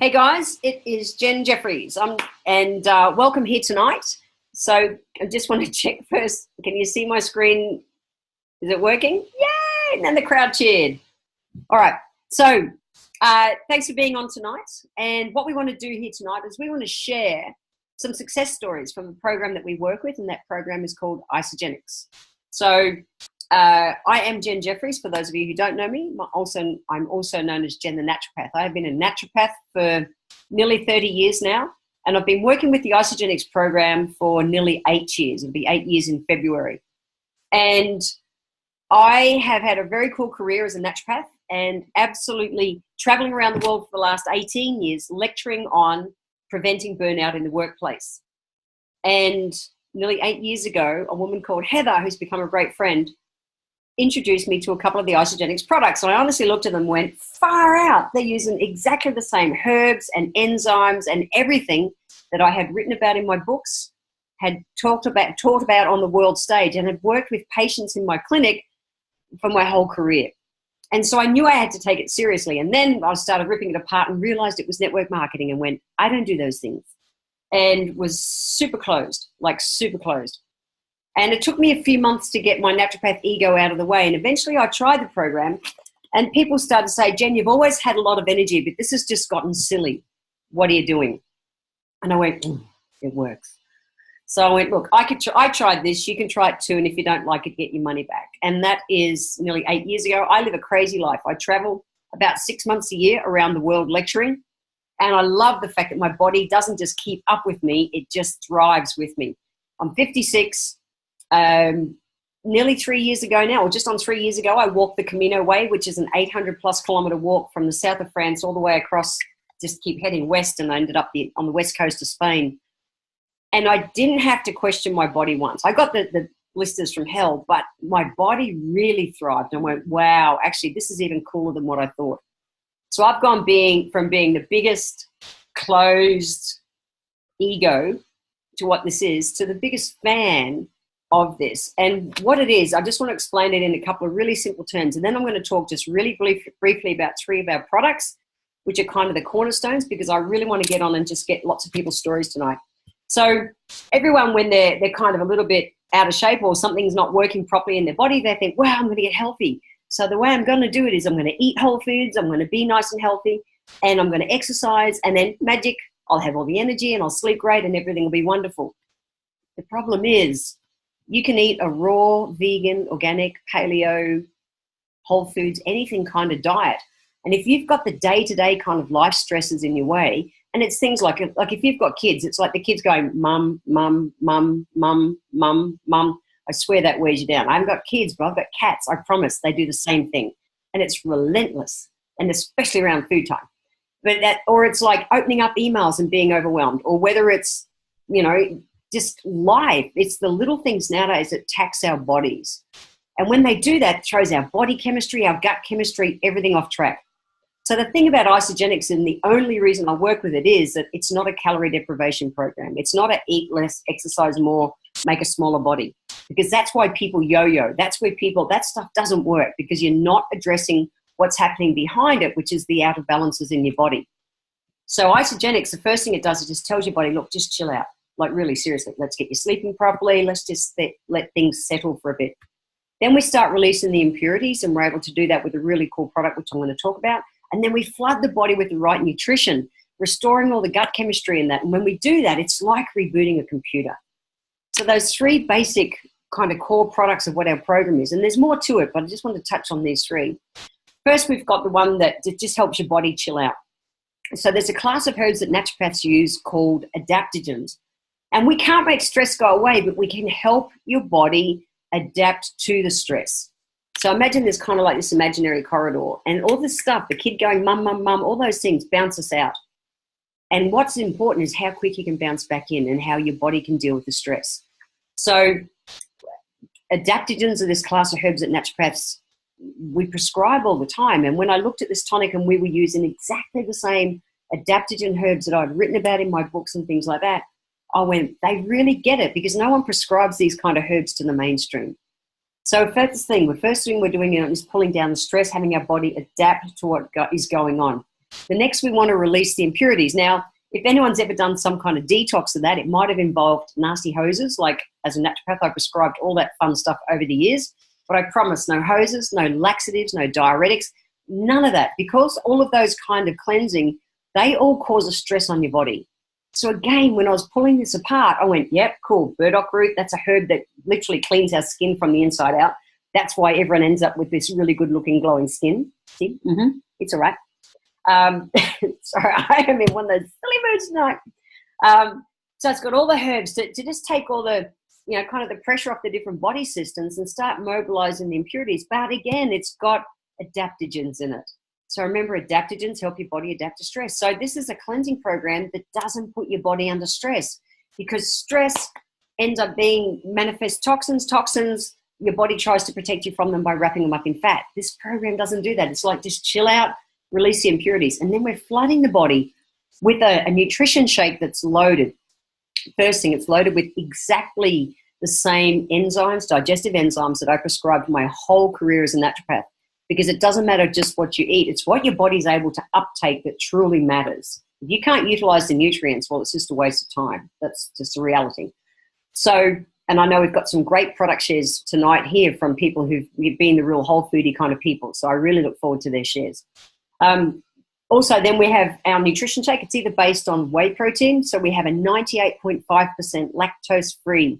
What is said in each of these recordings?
Hey guys, it is Jen Jeffries. Welcome here tonight. So I just want to check first. Can you see my screen? Is it working? Yay! And then the crowd cheered. All right. So thanks for being on tonight. And what we want to do here tonight is we want to share some success stories from the program that we work with, and that program is called Isagenix. So I am Jen Jeffries, for those of you who don't know me. I'm also known as Jen the Naturopath. I have been a naturopath for nearly 30 years now, and I've been working with the Isagenix program for nearly 8 years. It'll be 8 years in February. And I have had a very cool career as a naturopath and absolutely traveling around the world for the last 18 years, lecturing on preventing burnout in the workplace. And nearly 8 years ago, a woman called Heather, who's become a great friend, introduced me to a couple of the Isagenix products. And I honestly looked at them and went, far out. They're using exactly the same herbs and enzymes and everything that I had written about in my books, had taught about on the world stage, and had worked with patients in my clinic for my whole career. And so I knew I had to take it seriously. And then I started ripping it apart and realized it was network marketing, and went, I don't do those things. And was super closed, like super closed. And it took me a few months to get my naturopath ego out of the way. And eventually I tried the program, and people started to say, Jen, you've always had a lot of energy, but this has just gotten silly. What are you doing? And I went, it works. So I went, look, I tried this. You can try it too. And if you don't like it, get your money back. And that is nearly 8 years ago. I live a crazy life. I travel about 6 months a year around the world lecturing. And I love the fact that my body doesn't just keep up with me. It just thrives with me. I'm 56. Nearly 3 years ago now, or just on 3 years ago, I walked the Camino Way, which is an 800+ kilometer walk from the south of France all the way across, just keep heading west, and I ended up on the west coast of Spain. And I didn't have to question my body once. I got the blisters from hell, but my body really thrived. And I went, wow, actually, this is even cooler than what I thought. So I've gone from being the biggest closed ego to what this is, to the biggest fan of this. And what it is, I just want to explain it in a couple of really simple terms. And then I'm going to talk just really briefly about 3 of our products, which are kind of the cornerstones, because I really want to get on and just get lots of people's stories tonight. So everyone, when they're kind of a little bit out of shape or something's not working properly in their body, they think, wow, I'm going to get healthy. So the way I'm going to do it is I'm going to eat whole foods, I'm going to be nice and healthy, and I'm going to exercise, and then magic, I'll have all the energy and I'll sleep great and everything will be wonderful. The problem is, you can eat a raw, vegan, organic, paleo, whole foods, anything kind of diet. And if you've got the day-to-day kind of life stresses in your way, and it's things like if you've got kids, it's like the kids going, mum, mum, mum, mum, mum, mum. I swear that wears you down. I haven't got kids, but I've got cats. I promise they do the same thing. And it's relentless, and especially around food time. Or it's like opening up emails and being overwhelmed, or whether it's, just life. It's the little things nowadays that tax our bodies. And when they do that, it throws our body chemistry, our gut chemistry, everything off track. So the thing about Isagenix, and the only reason I work with it, is that it's not a calorie deprivation program. It's not a eat less, exercise more, make a smaller body. Because that's why people yo-yo. That's where that stuff doesn't work, because you're not addressing what's happening behind it, which is the out of balances in your body. So Isagenix, the first thing it does is just tells your body, look, just chill out. Like really seriously, let's get you sleeping properly. Let's just let things settle for a bit. Then we start releasing the impurities, and we're able to do that with a really cool product, which I'm going to talk about. And then we flood the body with the right nutrition, restoring all the gut chemistry in that. And when we do that, it's like rebooting a computer. So those 3 basic kind of core products of what our program is, and there's more to it, but I just want to touch on these 3. First, we've got the one that just helps your body chill out. So there's a class of herbs that naturopaths use called adaptogens. And we can't make stress go away, but we can help your body adapt to the stress. So imagine there's kind of like this imaginary corridor, and all this stuff, the kid going, mum, mum, mum, all those things bounce us out. And what's important is how quick you can bounce back in and how your body can deal with the stress. So adaptogens are this class of herbs that naturopaths, we prescribe all the time. And when I looked at this tonic and we were using exactly the same adaptogen herbs that I'd written about in my books and things like that, I went, they really get it, because no one prescribes these kind of herbs to the mainstream. So first thing we're doing is pulling down the stress, having our body adapt to what is going on. The next, we want to release the impurities. Now, if anyone's ever done some kind of detox of that, it might have involved nasty hoses. Like, as a naturopath, I prescribed all that fun stuff over the years. But I promise, no hoses, no laxatives, no diuretics, none of that. Because all of those kind of cleansing, they all cause a stress on your body. So again, when I was pulling this apart, I went, yep, cool, burdock root, that's a herb that literally cleans our skin from the inside out. That's why everyone ends up with this really good-looking glowing skin. See? It's all right. Sorry, I am in one of those silly moods tonight. So it's got all the herbs to just take all the, kind of the pressure off the different body systems and start mobilizing the impurities. But again, it's got adaptogens in it. So remember, adaptogens help your body adapt to stress. So this is a cleansing program that doesn't put your body under stress, because stress ends up being manifest toxins. Toxins, your body tries to protect you from them by wrapping them up in fat. This program doesn't do that. It's like, just chill out, release the impurities. And then we're flooding the body with a nutrition shake that's loaded. First thing, it's loaded with exactly the same enzymes, digestive enzymes, that I prescribed my whole career as a naturopath. Because it doesn't matter just what you eat, it's what your body's able to uptake that truly matters. If you can't utilize the nutrients, well, it's just a waste of time. That's just a reality. So, and I know we've got some great product shares tonight here from people who've been the real whole foodie kind of people. So I really look forward to their shares. Also, then we have our nutrition shake. It's either based on whey protein. So we have a 98.5% lactose-free,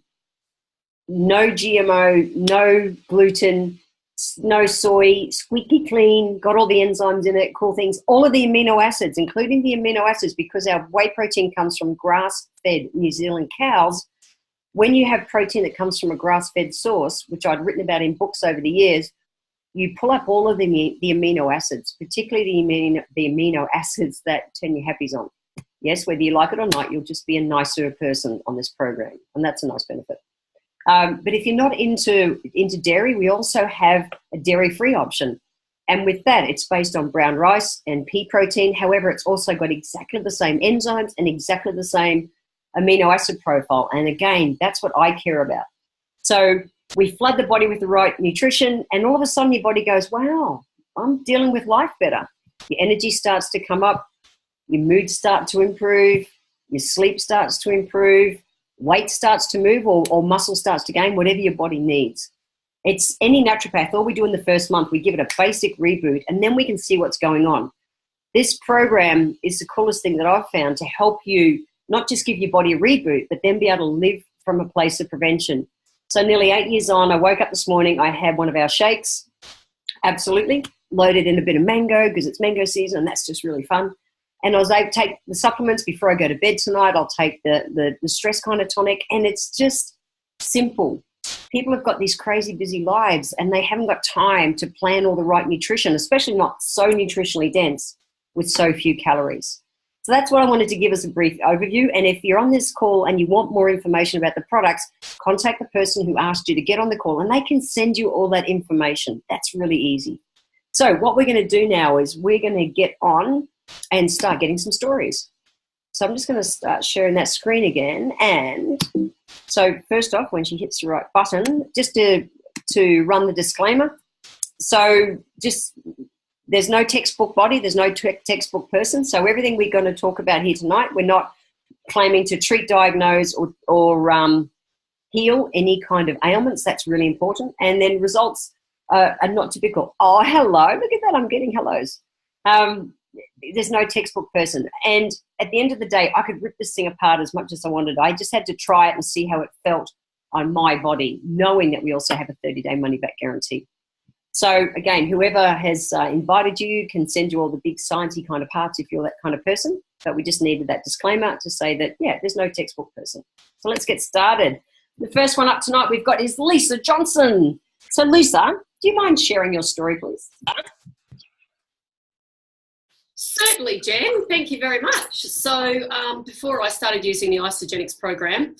no GMO, no gluten, no soy, squeaky clean, got all the enzymes in it, cool things, all of the amino acids, including the amino acids, because our whey protein comes from grass-fed New Zealand cows. When you have protein that comes from a grass-fed source, which I'd written about in books over the years, you pull up all of the amino acids, particularly the amino acids that turn your happies on. Yes, whether you like it or not, you'll just be a nicer person on this program, and that's a nice benefit. But if you're not into dairy, we also have a dairy-free option. And with that, it's based on brown rice and pea protein. However, it's also got exactly the same enzymes and exactly the same amino acid profile. And again, that's what I care about. So we flood the body with the right nutrition, and all of a sudden your body goes, wow, I'm dealing with life better. Your energy starts to come up, your mood starts to improve, your sleep starts to improve, weight starts to move, or muscle starts to gain, whatever your body needs. It's any naturopath. All we do in the first month, we give it a basic reboot, and then we can see what's going on. This program is the coolest thing that I've found to help you not just give your body a reboot, but then be able to live from a place of prevention. So nearly 8 years on, I woke up this morning, I had one of our shakes, absolutely, loaded in a bit of mango because it's mango season, and that's just really fun. And I was able to take the supplements before I go to bed tonight. I'll take the stress kind of tonic, and it's just simple. People have got these crazy busy lives, and they haven't got time to plan all the right nutrition, especially not so nutritionally dense with so few calories. So that's what I wanted to give as a brief overview. And if you're on this call and you want more information about the products, contact the person who asked you to get on the call, and they can send you all that information. That's really easy. So what we're going to do now is we're going to get on and start getting some stories. So I'm just going to start sharing that screen again. And so first off, when she hits the right button, just to run the disclaimer. So just, there's no textbook body, there's no textbook person. So everything we're going to talk about here tonight, we're not claiming to treat, diagnose, or heal any kind of ailments. That's really important. And then results are not typical. Oh, hello, look at that, I'm getting hellos. There's no textbook person. And at the end of the day, I could rip this thing apart as much as I wanted. I just had to try it and see how it felt on my body, knowing that we also have a 30-day money-back guarantee. So again, whoever has invited you can send you all the big sciencey kind of parts if you're that kind of person. But we just needed that disclaimer to say that, yeah, there's no textbook person. So let's get started. The first one up tonight we've got is Lisa Johnson. So Lisa, do you mind sharing your story, please? Certainly, Jen. Thank you very much. So before I started using the Isagenix program,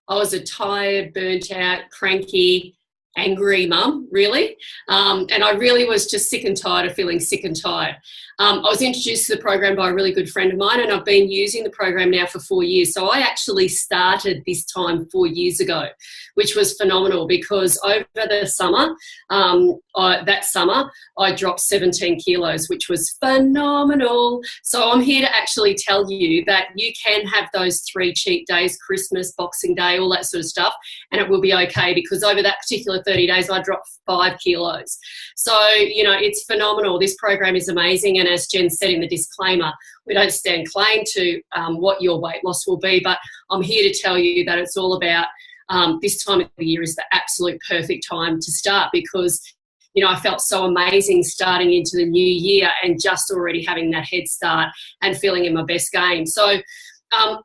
I was a tired, burnt out, cranky, angry mum, really. And I really was just sick and tired of feeling sick and tired. I was introduced to the program by a really good friend of mine, and I've been using the program now for 4 years. So I actually started this time 4 years ago, which was phenomenal because over the summer, that summer, I dropped 17 kilos, which was phenomenal. So I'm here to actually tell you that you can have those 3 cheat days, Christmas, Boxing Day, all that sort of stuff, and it will be okay, because over that particular 30 days, I dropped 5 kilos. So, you know, it's phenomenal. This program is amazing. And as Jen said in the disclaimer, we don't stand claim to what your weight loss will be, but I'm here to tell you that it's all about this time of the year is the absolute perfect time to start, because, you know, I felt so amazing starting into the new year and just already having that head start and feeling in my best game. So,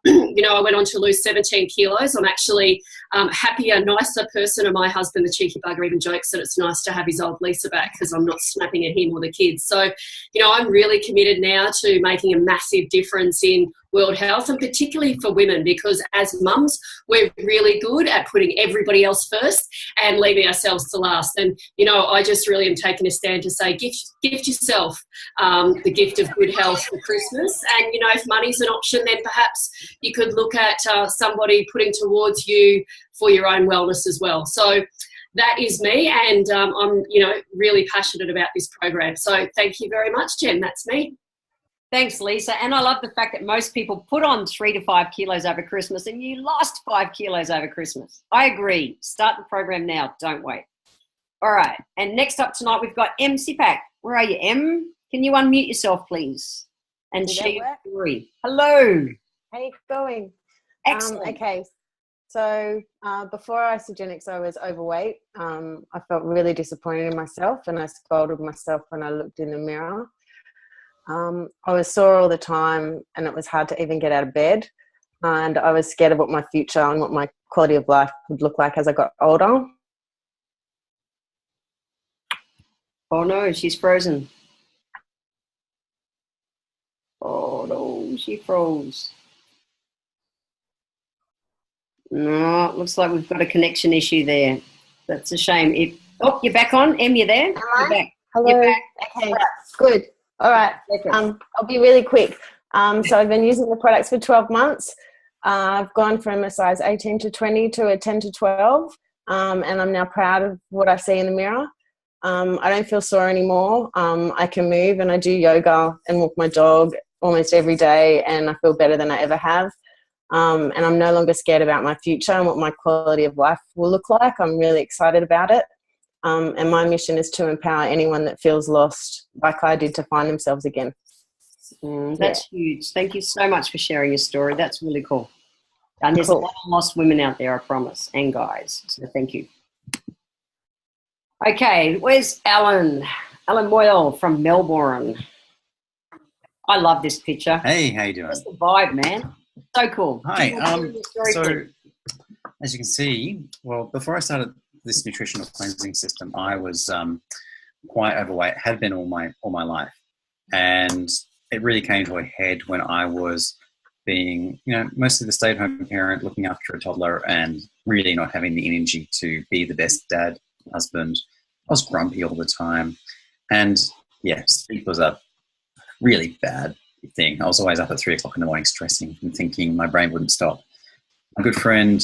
you know, I went on to lose 17 kilos. I'm actually happier, nicer person, and my husband, the cheeky bugger, even jokes that it's nice to have his old Lisa back because I'm not snapping at him or the kids. So, you know, I'm really committed now to making a massive difference in world health, and particularly for women, because as mums, we're really good at putting everybody else first and leaving ourselves to last. And, you know, I just really am taking a stand to say gift yourself the gift of good health for Christmas. And, you know, if money's an option, then perhaps you could look at somebody putting towards you for your own wellness as well. So that is me, and I'm, you know, really passionate about this program. So thank you very much, Jen. That's me. Thanks, Lisa. And I love the fact that most people put on 3 to 5 kilos over Christmas, and you lost 5 kilos over Christmas. I agree. Start the program now. Don't wait. All right. And next up tonight, we've got M. Sipak. Where are you, M? Can you unmute yourself, please? And share your story. Hello. How you going? Excellent. Okay. So before Isagenix, I was overweight. I felt really disappointed in myself, and I scolded myself when I looked in the mirror. I was sore all the time, and it was hard to even get out of bed. And I was scared of what my future and what my quality of life would look like as I got older. Oh, no, she's frozen. Oh, no, she froze. No, it looks like we've got a connection issue there. That's a shame. Oh, you're back on. Em, you there? You're back. Hello. You're back. Okay, good. All right. I'll be really quick. So I've been using the products for 12 months. I've gone from a size 18 to 20 to a 10 to 12, and I'm now proud of what I see in the mirror. I don't feel sore anymore. I can move, and I do yoga and walk my dog almost every day, and I feel better than I ever have. And I'm no longer scared about my future and what my quality of life will look like. I'm really excited about it. And my mission is to empower anyone that feels lost, like I did, to find themselves again. That's huge. Thank you so much for sharing your story. That's really cool. And there's a lot of lost women out there, I promise, and guys. So thank you. Okay, where's Alan? Alan Moyle from Melbourne. I love this picture. Hey, how you doing? That's the vibe, man. So cool. Hi. So, as you can see, well, before I started this nutritional cleansing system, I was quite overweight, had been all my life, and it really came to a head when I was being, you know, mostly the stay-at-home parent, looking after a toddler, and really not having the energy to be the best dad, husband. I was grumpy all the time, and yeah, sleep was a really bad thing. I was always up at 3 o'clock in the morning, stressing and thinking my brain wouldn't stop. My good friend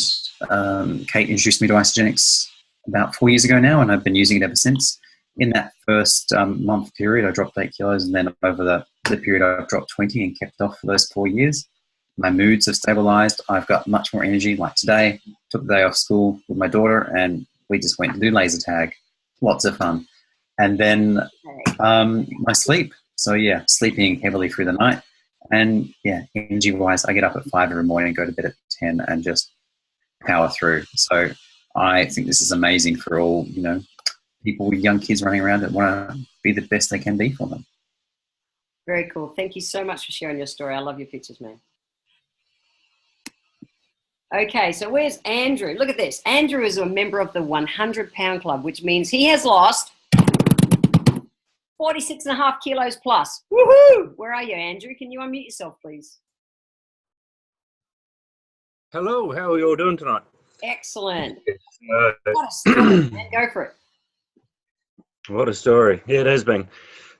Kate introduced me to Isagenix about 4 years ago now, and I've been using it ever since. In that first month period, I dropped 8 kilos, and then over the period, I've dropped 20 and kept off for those 4 years. My moods have stabilized. I've got much more energy. Like today, took the day off school with my daughter, and we just went to do laser tag. Lots of fun. And then my sleep. So yeah, sleeping heavily through the night. And yeah, energy-wise, I get up at 5 every morning, go to bed at 10, and just power through. So I think this is amazing for all, you know, people with young kids running around that want to be the best they can be for them. Very cool. Thank you so much for sharing your story. I love your pictures, man. Okay, so where's Andrew? Look at this. Andrew is a member of the 100-pound club, which means he has lost 46.5 kilos plus. Woohoo! Where are you, Andrew? Can you unmute yourself, please? Hello, how are you all doing tonight? Excellent. Uh, What a story, man. Go for it. What a story. Yeah, it has been.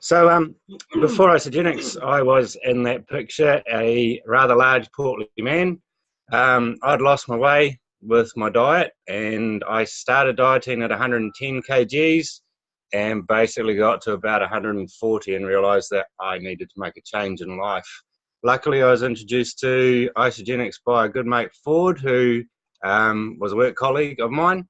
So before Isagenix, I was in that picture a rather large, portly man. I'd lost my way with my diet, and I started dieting at 110 kgs and basically got to about 140 and realized that I needed to make a change in life. Luckily, I was introduced to Isagenix by a good mate, Ford, who was a work colleague of mine.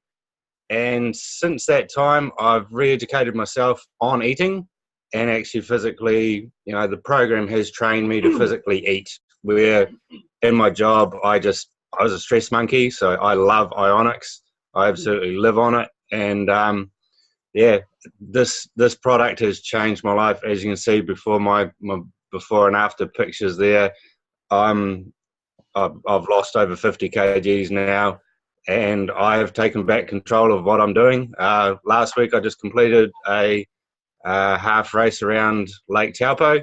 And since that time, I've re-educated myself on eating and actually physically, the program has trained me to physically eat. Where in my job, I was a stress monkey, so I love Ionics. I absolutely live on it. And this product has changed my life. As you can see before my before and after pictures there, I've lost over 50 kgs now. And I have taken back control of what I'm doing. Last week, I just completed a half race around Lake Taupo.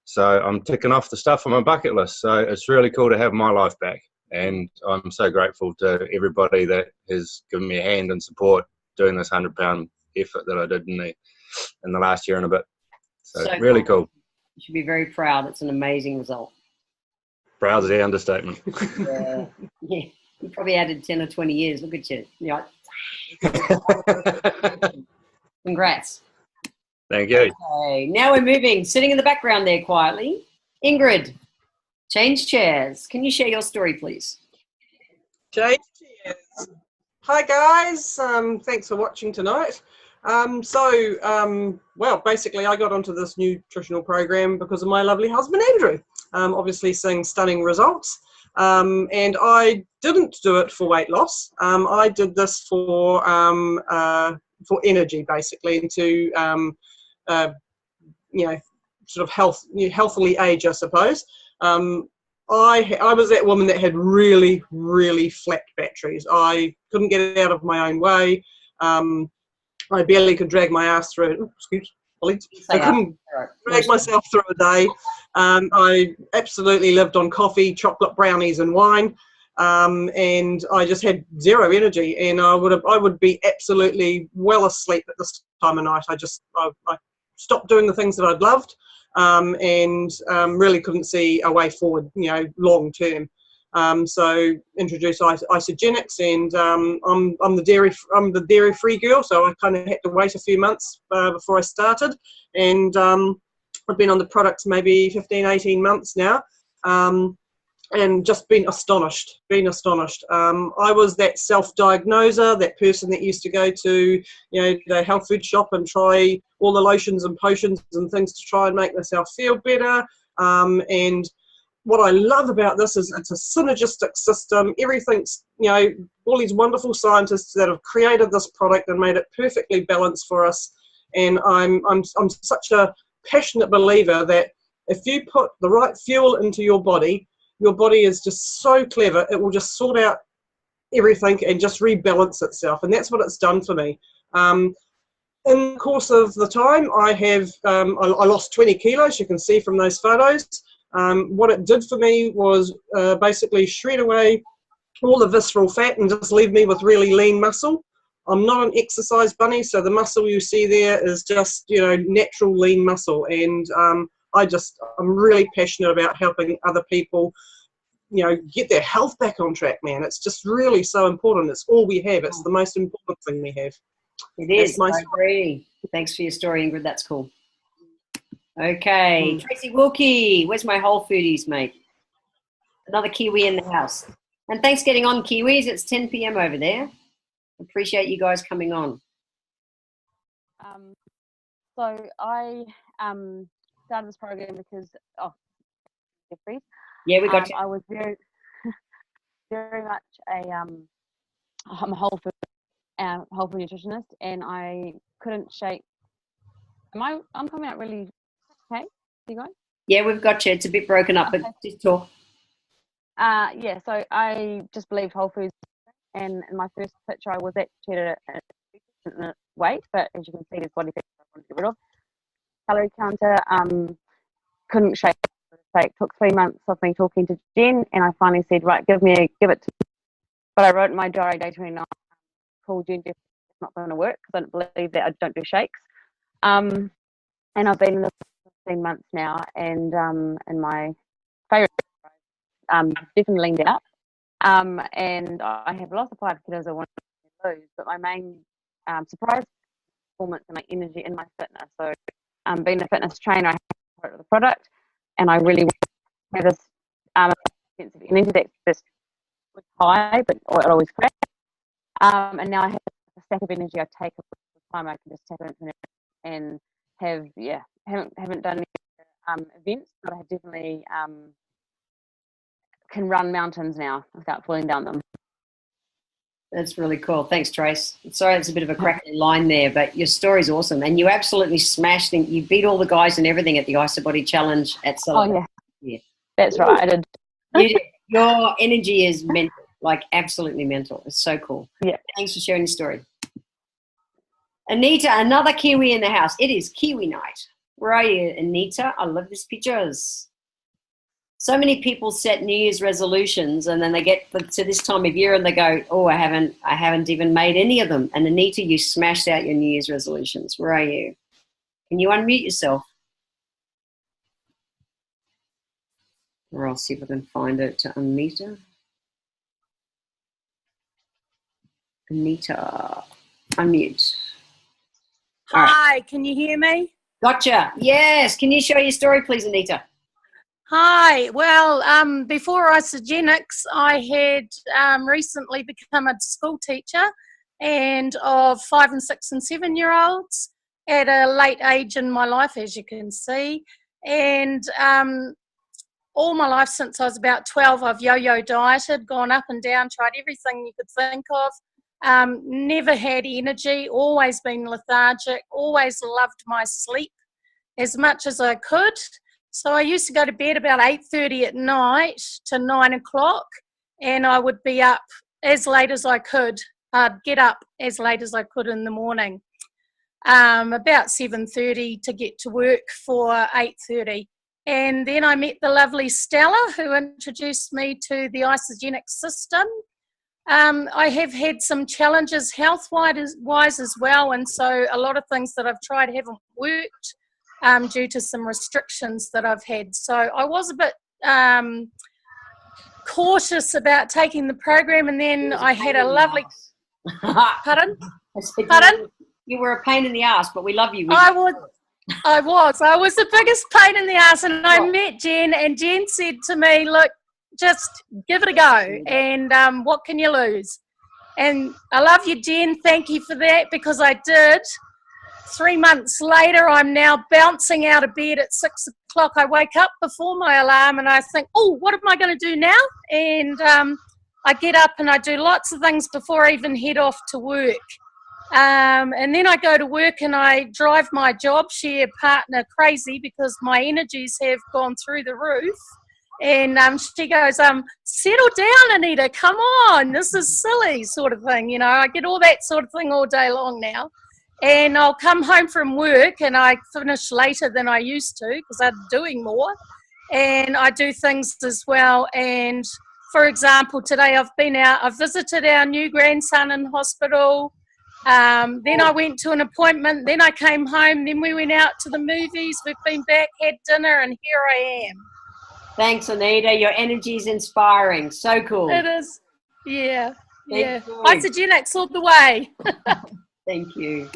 So I'm ticking off the stuff on my bucket list. So it's really cool to have my life back. And I'm so grateful to everybody that has given me a hand and support doing this 100-pound effort that I did in the last year and a bit. So really cool. You should be very proud. It's an amazing result. Proud is the understatement. Yeah. You probably added 10 or 20 years. Look at you. Yeah. Congrats. Thank you. Okay, now we're moving. Sitting in the background there quietly. Ingrid, change chairs. Can you share your story, please? Change chairs. Hi, guys. Thanks for watching tonight. Well, basically, I got onto this nutritional program because of my lovely husband, Andrew. Obviously, seeing stunning results. And I didn't do it for weight loss. I did this for energy, basically, and to sort of healthily age, I suppose. I was that woman that had really, really flat batteries. I couldn't get it out of my own way. I barely could drag my ass through. I couldn't drag myself through a day. I absolutely lived on coffee, chocolate, brownies, and wine, and I just had zero energy. And I would be absolutely well asleep at this time of night. I stopped doing the things that I'd loved, and really couldn't see a way forward, long term. So introduced Isagenix, and I'm the dairy-free girl, so I kind of had to wait a few months before I started, and I've been on the products maybe 15, 18 months now, and just been astonished. I was that self-diagnoser, that person that used to go to the health food shop and try all the lotions and potions and things to try and make myself feel better, and what I love about this is it's a synergistic system. Everything's, all these wonderful scientists that have created this product and made it perfectly balanced for us. And I'm such a passionate believer that if you put the right fuel into your body is just so clever. It will just sort out everything and just rebalance itself. And that's what it's done for me. In the course of the time, I lost 20 kilos. You can see from those photos. What it did for me was basically shred away all the visceral fat and just leave me with really lean muscle. I'm not an exercise bunny, so the muscle you see there is just, natural lean muscle. And I'm really passionate about helping other people, get their health back on track, man. It's just really so important. It's all we have. It's the most important thing we have. It is. I agree. Thanks for your story, Ingrid. That's cool. Okay, Tracy Wilkie, where's my Whole Foodies, mate? Another Kiwi in the house. And thanks for getting on, Kiwis. It's 10 p.m. over there. Appreciate you guys coming on. So I started this program because Jeffries. Yeah, we got you. I was very, very much I'm a whole food nutritionist, and I couldn't shake. I'm coming out really. Okay, you guys? Yeah, we've got you. It's a bit broken up, but just talk. So I just believed Whole Foods, and in my first picture I was actually at a weight, but as you can see, there's body fat I want to get rid of. Calorie counter, couldn't shake. It took 3 months of me talking to Jen, and I finally said, right, give it to me. but I wrote in my diary day 29, called Jen Jeffries, it's not going to work because I don't believe that I don't do shakes. And I've been in this for 15 months now, and my favourite definitely leaned out. And I have lost the 5 kilos I want to lose, but my main surprise performance and my energy in my fitness. So being a fitness trainer, I have part of the product, and I really have this sense of energy that's high, but it always crashes. And now I have a stack of energy I take all the time. I can just tap into it and haven't done any events, but I have definitely can run mountains now without falling down them. That's really cool. Thanks, Trace. Sorry, it's a bit of a crackly line there, but your story's awesome. And you absolutely smashed it. You beat all the guys and everything at the IsaBody Challenge at Sullivan. Oh, yeah. That's right. I did. You did. Your energy is mental, like absolutely mental. It's so cool. Yeah. Thanks for sharing your story. Anita, another Kiwi in the house. It is Kiwi night. Where are you, Anita? I love these pictures. So many people set New Year's resolutions, and then they get to this time of year and they go, oh, I haven't even made any of them. And Anita, you smashed out your New Year's resolutions. Where are you? Can you unmute yourself? Or I'll see if I can find it to Anita. Anita, unmute. Hi, can you hear me? Gotcha. Yes. Can you share your story, please, Anita? Hi. Well, before Isagenix, I had recently become a school teacher, and of 5 and 6 and 7-year-olds at a late age in my life, as you can see. And all my life since I was about 12, I've yo-yo dieted, gone up and down, tried everything you could think of. Never had energy, always been lethargic, always loved my sleep as much as I could. So I used to go to bed about 8:30 at night to 9 o'clock, and I would be up as late as I could. I'd get up as late as I could in the morning, about 7:30 to get to work for 8:30. And then I met the lovely Stella, who introduced me to the Isagenix system. I have had some challenges health-wise as well, and so a lot of things that I've tried haven't worked. Due to some restrictions that I've had. So I was a bit cautious about taking the program, and then I had a lovely... Pardon? Pardon? You were a pain in the ass, but we love you. I was the biggest pain in the ass, and I met Jen, and Jen said to me, look, just give it a go, and what can you lose? And I love you, Jen. Thank you for that, because I did. 3 months later, I'm now bouncing out of bed at 6 o'clock. I wake up before my alarm and I think, oh, what am I going to do now? And I get up and I do lots of things before I even head off to work. And then I go to work and I drive my job share partner crazy because my energies have gone through the roof. And she goes, settle down, Anita, come on, this is silly sort of thing. You know, I get all that sort of thing all day long now. And I'll come home from work and I finish later than I used to because I'm doing more. And I do things as well. And for example, today I've been out, I've visited our new grandson in hospital. Then I went to an appointment. Then I came home. Then we went out to the movies. We've been back, had dinner, and here I am. Thanks, Anita. Your energy is inspiring. So cool. It is. Yeah. Yeah. Isagenix all the way. Thank you.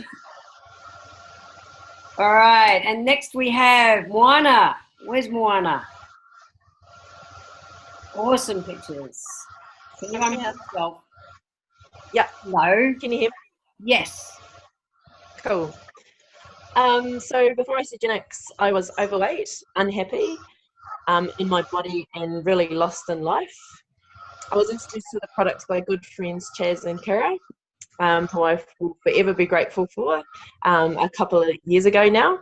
All right, and next we have Moana. Where's Moana? Awesome pictures. Can you unmute yourself? Yeah. No. Can you hear me? Yes. Cool. So before Isagenix, I was overweight, unhappy in my body, and really lost in life. I was introduced to the products by good friends Chaz and Kira, who I will forever be grateful for, a couple of years ago now.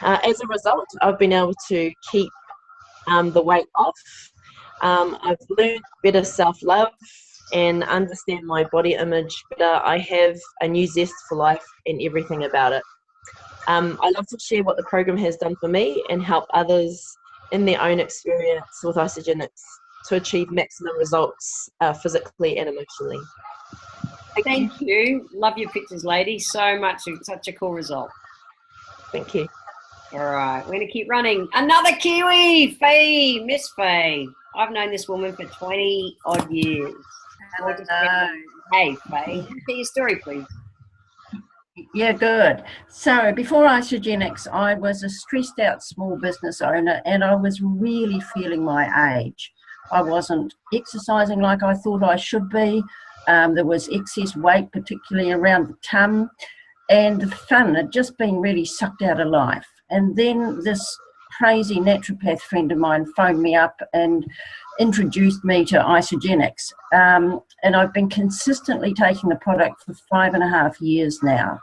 As a result, I've been able to keep the weight off. I've learned better self-love and understand my body image better. I have a new zest for life and everything about it. I love to share what the program has done for me and help others in their own experience with Isagenix. to achieve maximum results physically and emotionally. Thank you. Love your pictures, lady. So much. Such a cool result. Thank you. All right, we're going to keep running. Another Kiwi, Faye, Miss Faye. I've known this woman for 20 odd years. Hey, Faye, share your story, please. Yeah, good. So before Isagenix, I was a stressed out small business owner, and I was really feeling my age. I wasn't exercising like I thought I should be. There was excess weight, particularly around the tum, and the fun had just been really sucked out of life. And then this crazy naturopath friend of mine phoned me up and introduced me to Isagenix. And I've been consistently taking the product for 5.5 years now.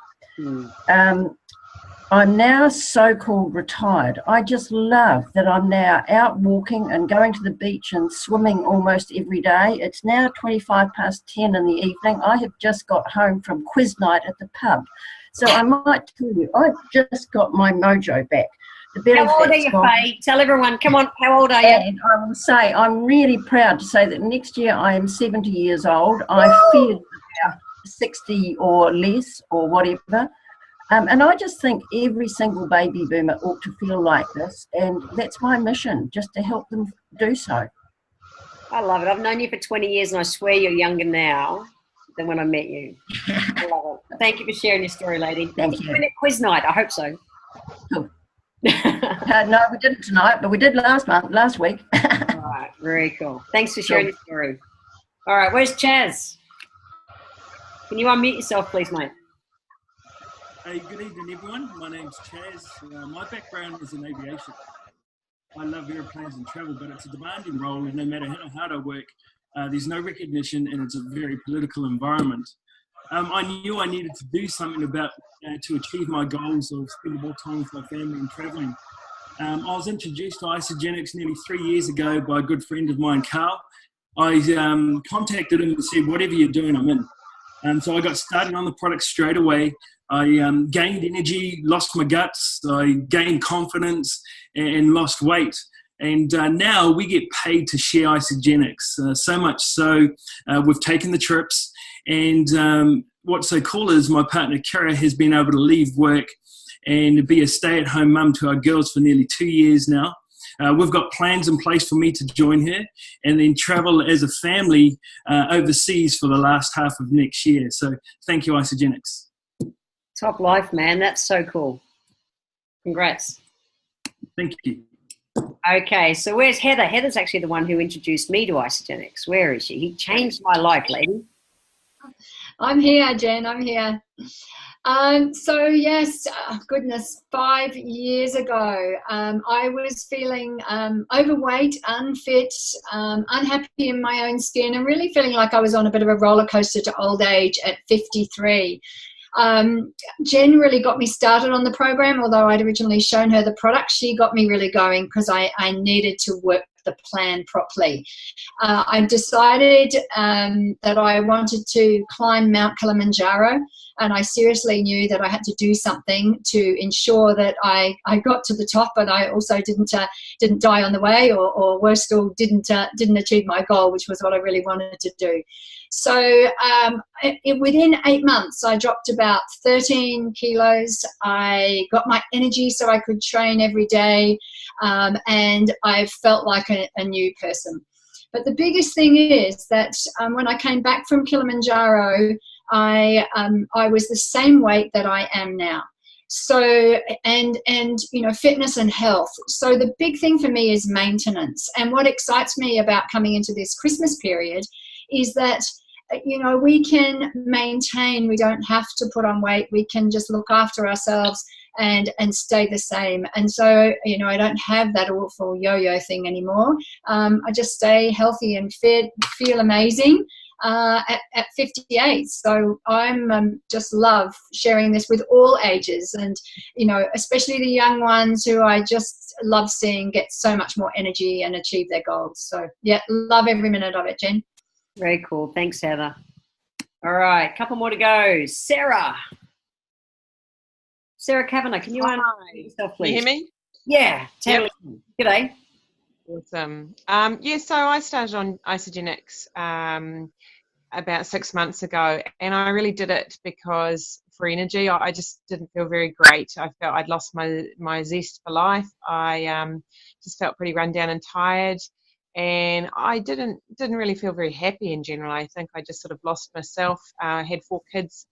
I'm now so-called retired. I just love that I'm now out walking and going to the beach and swimming almost every day. It's now 10:25 in the evening. I have just got home from quiz night at the pub. So I might tell you, I've just got my mojo back. How old are you, Faye? Tell everyone, come on, how old are you? And I will say, I'm really proud to say that next year I am 70 years old. I feel about 60 or less or whatever. And I just think every single baby boomer ought to feel like this. And that's my mission, just to help them do so. I love it. I've known you for 20 years and I swear you're younger now than when I met you. I love it. Thank you for sharing your story, lady. Thank you. At quiz night, I hope so. Cool. No, we didn't tonight, but we did last week. All right, very cool. Thanks for sharing your story. All right, where's Chaz? Can you unmute yourself, please, mate? Hey, good evening, everyone. My name's Chaz. My background is in aviation. I love airplanes and travel, but it's a demanding role, and no matter how hard I work, there's no recognition, and it's a very political environment. I knew I needed to do something about to achieve my goals of spending more time with my family and traveling. I was introduced to Isagenix nearly 3 years ago by a good friend of mine, Carl. I contacted him and said, whatever you're doing, I'm in. So I got started on the product straight away. I gained energy, lost my guts, I gained confidence and lost weight. And now we get paid to share Isagenix, so much so we've taken the trips. And what's so cool is my partner, Kara, has been able to leave work and be a stay-at-home mum to our girls for nearly 2 years now. We've got plans in place for me to join her and then travel as a family overseas for the last half of next year. So thank you, Isagenix. Top life, man. That's so cool. Congrats. Thank you. Okay, so where's Heather? Heather's actually the one who introduced me to Isagenix. Where is she? He changed my life, lady. I'm here, Jen. I'm here. So yes, goodness, 5 years ago, I was feeling overweight, unfit, unhappy in my own skin, and really feeling like I was on a bit of a roller coaster to old age at 53. Jen really got me started on the program. Although I'd originally shown her the product, she got me really going because I needed to work the plan properly. I decided that I wanted to climb Mount Kilimanjaro, and I seriously knew that I had to do something to ensure that I got to the top, and I also didn't die on the way, or worse still, didn't achieve my goal, which was what I really wanted to do. So within 8 months, I dropped about 13 kilos. I got my energy so I could train every day, and I felt like a new person. But the biggest thing is that when I came back from Kilimanjaro, I was the same weight that I am now. So, and you know, fitness and health. So the big thing for me is maintenance. And what excites me about coming into this Christmas period is that, you know, we can maintain, we don't have to put on weight, we can just look after ourselves and stay the same. And so, you know, I don't have that awful yo-yo thing anymore. I just stay healthy and fit, feel amazing at 58. So I'm just love sharing this with all ages, and, you know, especially the young ones who I just love seeing get so much more energy and achieve their goals. So yeah, love every minute of it, Jen. Very cool. Thanks, Heather. All right, couple more to go. Sarah Kavanagh, can you unmute yourself, please? Can you hear me? Yeah. G'day. Awesome. Yeah, so I started on Isogenics about 6 months ago, and I really did it because for energy, I just didn't feel very great. I felt I'd lost my zest for life. I just felt pretty run down and tired, and I didn't really feel very happy in general. I think I just sort of lost myself. I had 4 kids,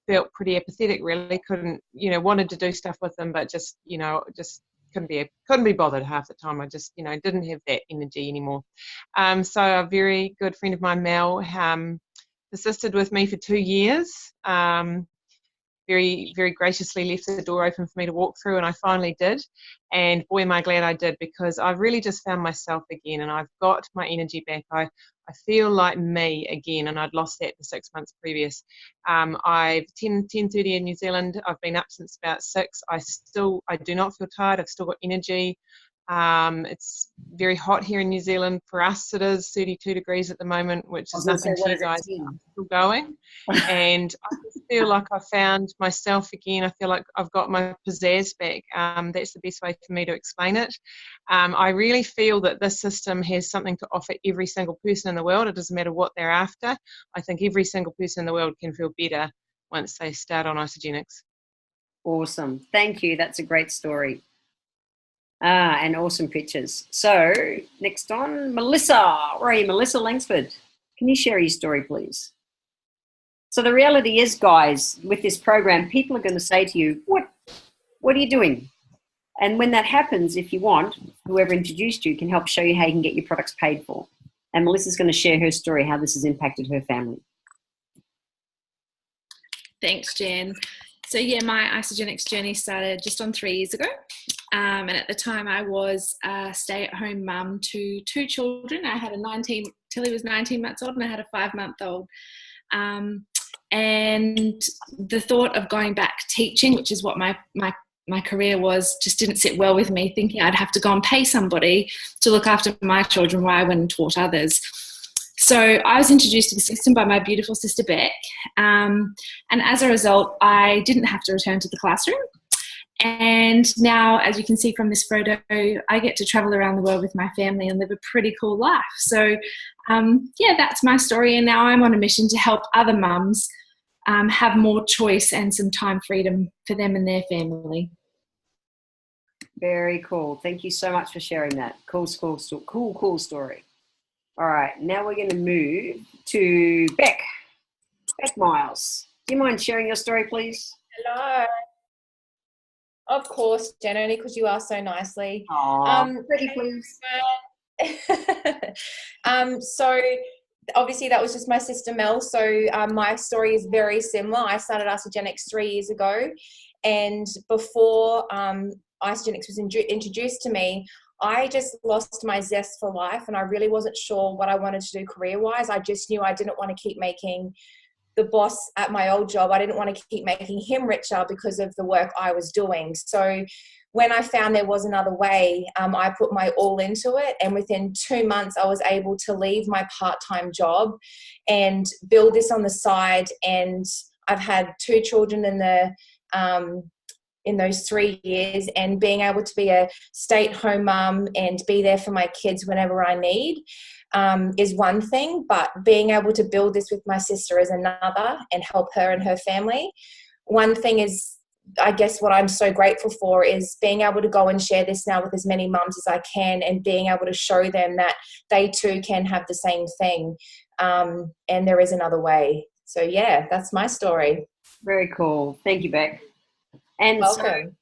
felt pretty apathetic, really. Couldn't, wanted to do stuff with them, but just couldn't be bothered half the time. I just, didn't have that energy anymore. So a very good friend of mine, Mel, persisted with me for 2 years. Very, very graciously left the door open for me to walk through, and I finally did. And boy, am I glad I did, because I've really just found myself again, and I've got my energy back. I feel like me again, and I'd lost that for 6 months previous. I've 10:30 in New Zealand. I've been up since about 6. I do not feel tired. I've still got energy. It's very hot here in New Zealand. For us, it is 32 degrees at the moment, which is nothing to you guys. I'm still going. And I just feel like I found myself again. I feel like I've got my pizzazz back. That's the best way for me to explain it. I really feel that this system has something to offer every single person in the world. It doesn't matter what they're after. I think every single person in the world can feel better once they start on Isogenics. Awesome. Thank you. That's a great story. And awesome pictures. So next on, Melissa. Where are you, Melissa Langsford? Can you share your story, please? So the reality is, guys, with this program, people are going to say to you, what are you doing? And when that happens, if you want, whoever introduced you can help show you how you can get your products paid for. And Melissa's going to share her story, how this has impacted her family. Thanks, Jen. So yeah, my Isogenics journey started just on 3 years ago. And at the time I was a stay-at-home mum to 2 children. I had Tilly was 19 months old, and I had a 5-month-old. And the thought of going back teaching, which is what my career was, just didn't sit well with me, thinking I'd have to go and pay somebody to look after my children while I went and taught others. So I was introduced to the system by my beautiful sister Beck, and as a result, I didn't have to return to the classroom. And now, as you can see from this photo, I get to travel around the world with my family and live a pretty cool life. So yeah, that's my story, and now I'm on a mission to help other mums have more choice and some time freedom for them and their family. Very cool. Thank you so much for sharing that. Cool story. All right, now we're going to move to Beck Miles. Do you mind sharing your story, please? Hello. Of course, Jen, only because you asked so nicely. Pretty please. So obviously that was just my sister Mel. So my story is very similar. I started Isogenics 3 years ago, and before Isogenics was introduced to me, I just lost my zest for life, and I really wasn't sure what I wanted to do career-wise. I just knew I didn't want to keep making the boss at my old job. I didn't want to keep making him richer because of the work I was doing. So when I found there was another way, I put my all into it. And within 2 months, I was able to leave my part-time job and build this on the side. And I've had 2 children in those 3 years, and being able to be a stay-at-home mum and be there for my kids whenever I need is one thing, but being able to build this with my sister is another, and help her and her family. One thing is, I guess what I'm so grateful for is being able to go and share this now with as many mums as I can, and being able to show them that they too can have the same thing, and there is another way. So yeah, that's my story. Very cool. Thank you, Beck. And welcome.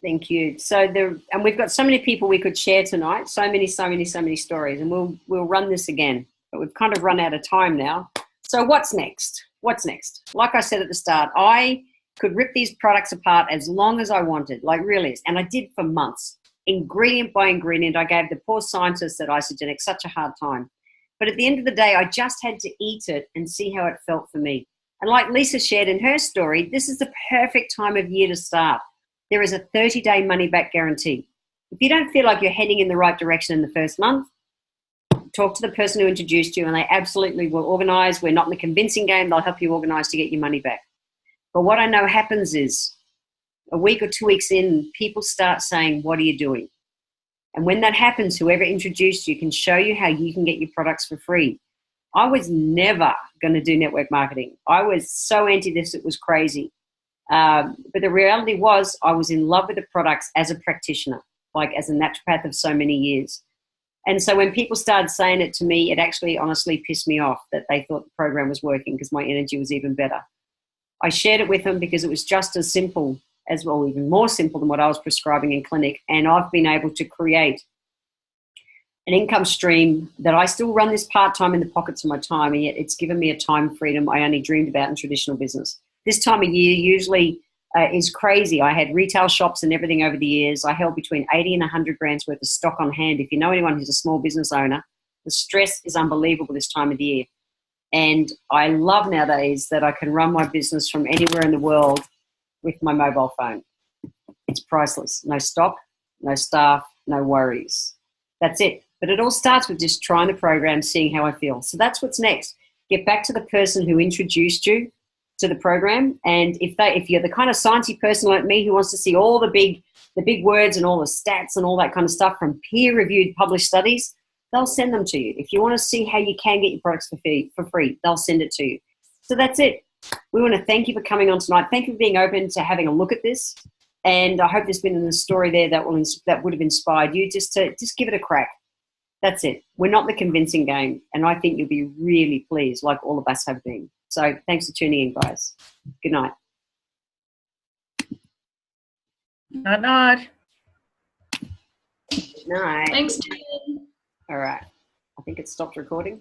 Thank you. And we've got so many people we could share tonight. So many stories, and we'll run this again. But we've kind of run out of time now. So what's next? Like I said at the start, I could rip these products apart as long as I wanted, like really, and I did for months, ingredient by ingredient. I gave the poor scientists at Isogenics such a hard time. But at the end of the day, I just had to eat it and see how it felt for me. And like Lisa shared in her story, this is the perfect time of year to start. There is a 30-day money-back guarantee. If you don't feel like you're heading in the right direction in the first month, talk to the person who introduced you, and they absolutely will organise. We're not in the convincing game. They'll help you organise to get your money back. But what I know happens is a week or 2 weeks in, people start saying, what are you doing? And when that happens, whoever introduced you can show you how you can get your products for free. I was never going to do network marketing. I was so anti this, it was crazy. But the reality was I was in love with the products as a practitioner, like as a naturopath of so many years. And so when people started saying it to me, it actually honestly pissed me off that they thought the program was working because my energy was even better. I shared it with them because it was just as simple as well, even more simple than what I was prescribing in clinic. And I've been able to create an income stream that I still run this part-time in the pockets of my time, and yet it's given me a time freedom I only dreamed about in traditional business. This time of year usually is crazy. I had retail shops and everything over the years. I held between 80 and 100 grand's worth of stock on hand. If you know anyone who's a small business owner, the stress is unbelievable this time of the year. And I love nowadays that I can run my business from anywhere in the world with my mobile phone. It's priceless. No stock, no staff, no worries. That's it. But it all starts with just trying the program, seeing how I feel. So that's what's next. Get back to the person who introduced you to the program. And if you're the kind of sciencey person like me who wants to see all the big words and all the stats and all that kind of stuff from peer-reviewed published studies, they'll send them to you. If you want to see how you can get your products for free, they'll send it to you. So that's it. We want to thank you for coming on tonight. Thank you for being open to having a look at this. And I hope there's been a story there that would have inspired you just give it a crack. That's it. We're not the convincing game. And I think you'll be really pleased, like all of us have been. So thanks for tuning in, guys. Good night. Night, night. Good night. Thanks, Jen. All right. I think it stopped recording.